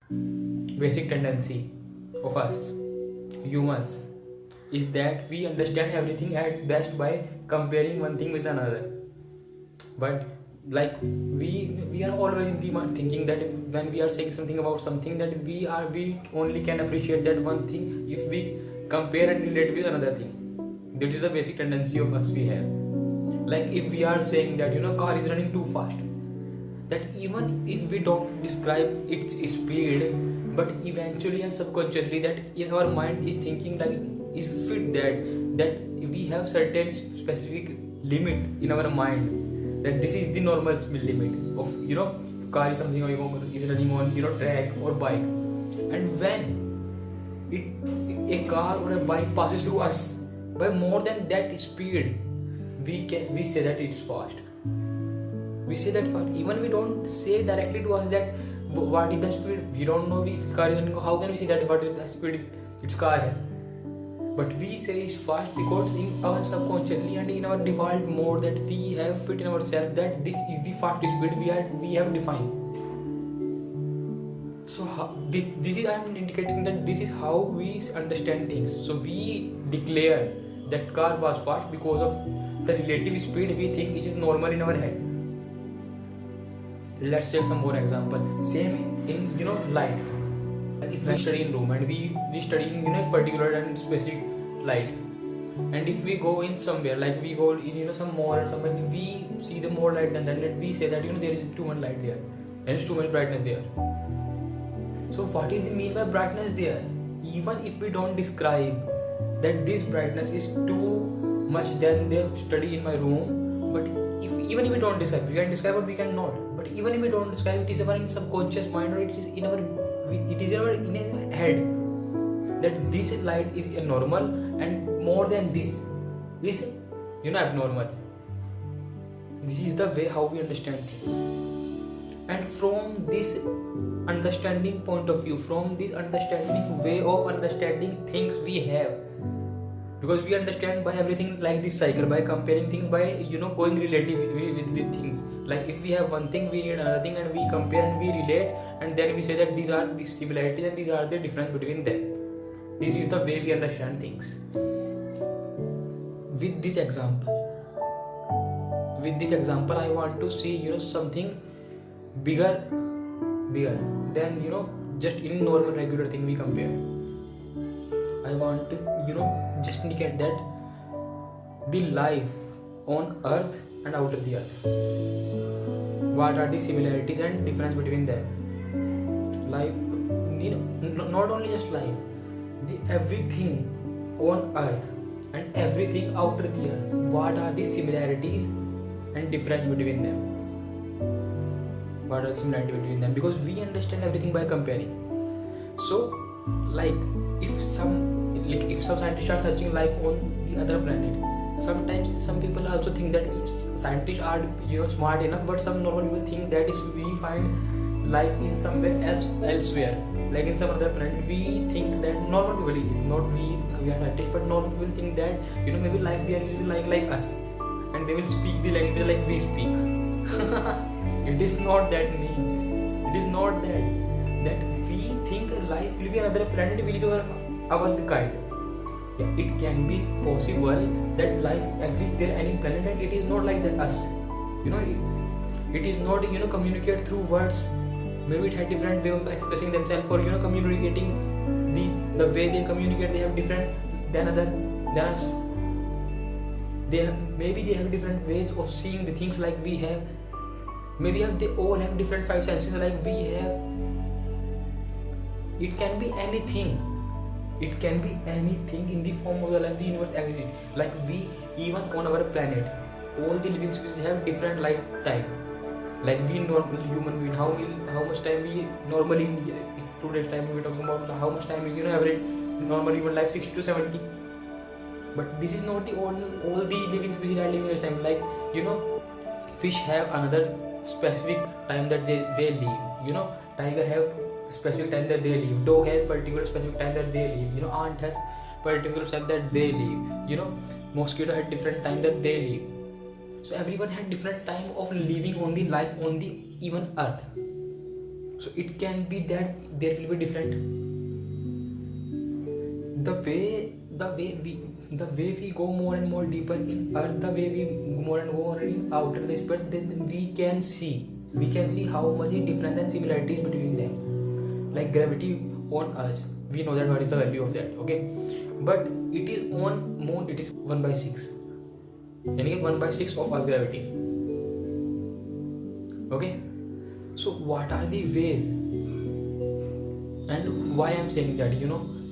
basic tendency of us humans is that we understand everything at best by comparing one thing with another. But like we are always in the mind thinking that when we are saying something about something, that we only can appreciate that one thing if we compare and relate with another thing. That is a basic tendency of us we have. Like if we are saying that car is running too fast, that even if we don't describe its speed, but eventually and subconsciously that in our mind is thinking like is fit that we have certain specific limit in our mind, that this is the normal speed limit of car is something is running on track or bike. And when a car or a bike passes through us by more than that speed, we say that it's fast. We say that fast. Even we don't say directly to us that what is the speed. We don't know if car is running. How can we say that what is the speed its car hai? But we say it's fast because in our subconsciously and in our default mode that we have fit in ourselves that this is the fastest speed we have defined. So this is I am indicating that this is how we understand things. So we declare that car was fast because of the relative speed we think which is normal in our head. Let's take some more example. Same in light. If we study in room and we study in a particular and specific light, and if we go in somewhere like we go in some mall or something, we see the more light than that, we say that there is too much light there, there is too much brightness there. So what is the mean by brightness there? Even if we don't describe that this brightness is too much than the study in my room, but even if we don't describe, we can describe or we can not. But even if we don't describe, it is our subconscious mind or it is in our head that this light is normal and more than this is abnormal. This is the way how we understand things. And from this understanding point of view, from this understanding way of understanding things we have, because we understand by everything like this cycle, by comparing things, by going relative with the things. Like if we have one thing, we need another thing, and we compare and we relate, and then we say that these are the similarities and these are the difference between them. This is the way we understand things. With this example, I want to see something bigger than just in normal regular thing we compare. I want to just indicate that the life on earth and outer the earth, what are the similarities and difference between them. Life, not only just life, the everything on earth and everything outer the earth, what are the similarities and difference between them. What are the similarities between them? Because we understand everything by comparing. So like if some scientists are searching life on the other planet, sometimes some people also think that scientists are smart enough, but some normal people think that if we find life in somewhere elsewhere, like in some other planet, we think that normal people, not we are scientists, but normal people think that maybe life there will be like us, and they will speak the language like we speak. It is not that mean. It is not that we think life will be another planet, will be our kind. It can be possible that life exists there any planet, and it is not like that us. It is not communicate through words. Maybe it had different way of expressing themselves, or communicating the way they communicate. They have different than us. Maybe they have different ways of seeing the things like we have. Maybe they all have different five senses like we have. It can be anything. It can be anything in the form of the life the universe exists. Like we, even on our planet, all the living species have different lifetime. Like we normal human being, how much time we normally, if today's time we are talking about how much time is average normal human life 60 to 70. But this is not the all the living species are living this time. Like fish have another specific time that they live. Tiger have specific time that they live. Dog has particular specific time that they live. Ant has particular time that they live. Mosquito had different time that they live. So everyone had different time of living on the life on the even earth. So it can be that there will be different. The way we go more and more deeper in earth, the way we more and more in outer space, but then we can see how much is difference and similarities between them. Like gravity on us, we know that what is the value of that, okay? But it is on moon, it is 1/6, yani 1/6 of our gravity, okay? So what are the ways, and why I'm saying that,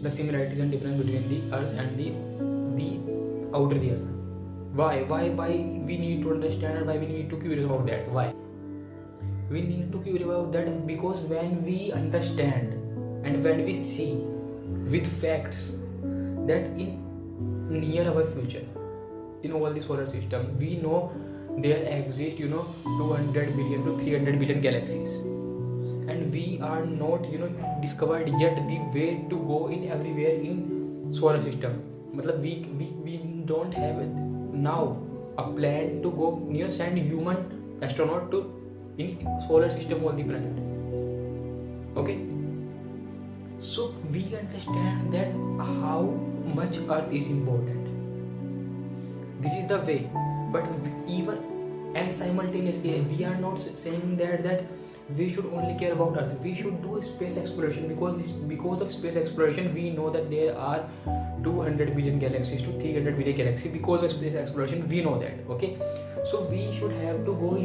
the similarities and difference between the earth and the outer the earth? Why we need to understand, and why we need to curious about that? Why we need to curious about that? Because when we understand and when we see with facts that in near our future, in all the solar system, we know there exist 200 billion to 300 billion galaxies, and we are not discovered yet the way to go in everywhere in solar system. Matlab we don't have now a plan to go near send human astronaut to in solar system or the planet, okay? So we understand that how much earth is important. This is the way. But even and simultaneously, we are not saying that we should only care about earth. We should do space exploration, because of space exploration we know that there are 200 billion galaxies to 300 billion galaxies. Because of space exploration we know that, okay? So we should have to go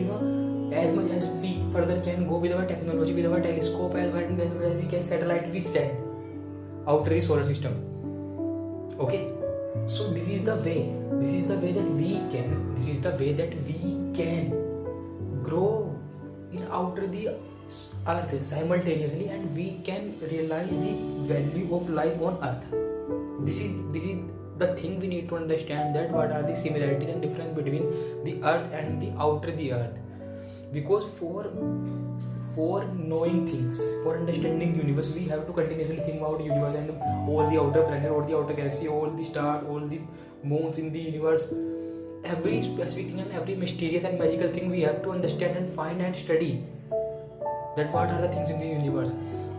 as much as we further can go with our technology, with our telescope, as we can satellite we send outer the solar system, okay? So this is the way that we can grow in outer the earth simultaneously, and we can realize the value of life on earth. This is the thing we need to understand, that what are the similarities and difference between the earth and the outer the earth. Because for knowing things, for understanding universe, we have to continuously think about universe and all the outer planet, all the outer galaxy, all the stars, all the moons in the universe. Every specific thing and every mysterious and magical thing we have to understand and find and study, that what are the things in the universe.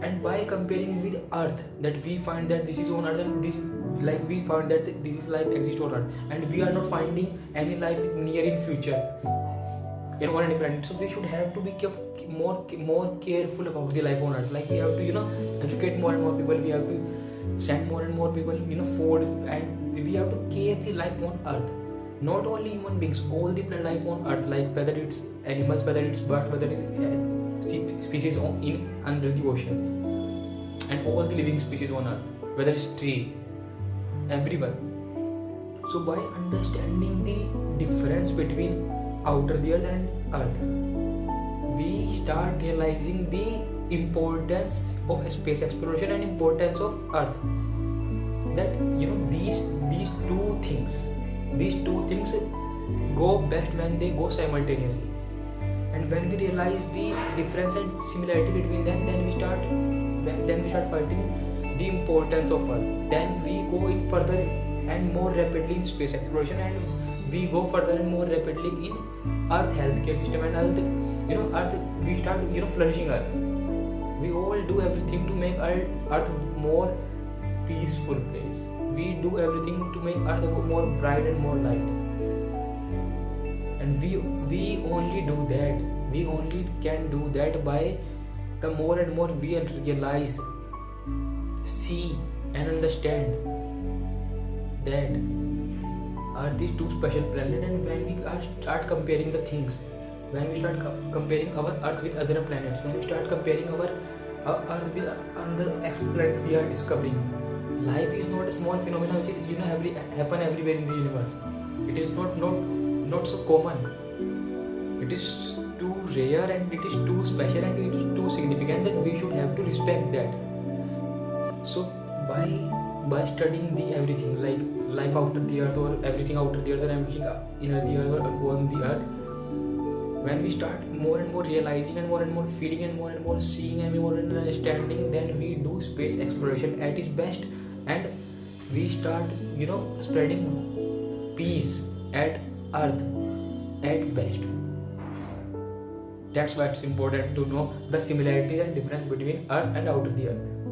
And by comparing with earth, that we find that this is on earth, and this, like we found that this is life exists on earth, and we are not finding any life near in future on any planet. So we should have to be more careful about the life on earth. Like we have to educate more and more people, we have to send more and more people food, and we have to care the life on earth. Not only human beings, all the life on earth, like whether it's animals, whether it's birds, whether it's species in under the oceans, and all the living species on earth, whether it's tree, everyone. So by understanding the difference between outer the earth and earth, we start realizing the importance of space exploration and importance of earth. That these two things go best when they go simultaneously. And when we realize the difference and similarity between them, then we start fighting the importance of earth. Then we go in further and more rapidly in space exploration, and we go further and more rapidly in earth healthcare system and earth we start flourishing earth. We all do everything to make earth more peaceful place. We do everything to make earth more bright and more light. And we only do that. We only can do that by the more and more we realize, see and understand that Earth is too special planet. And when we start comparing the things, when we start comparing our Earth with other planets, when we start comparing our Earth with other exoplanets we are discovering, life is not a small phenomenon which is happen everywhere in the universe. It is not so common. It is too rare, and it is too special, and it is too significant that we should have to respect that. So by studying the everything, like life after the earth, or everything outer the earth, or everything inner the earth, or on the earth, when we start more and more realizing, and more feeling, and more seeing, and more understanding, then we do space exploration at its best, and we start spreading peace at earth at best. That's why it's important to know the similarities and difference between earth and outer the earth.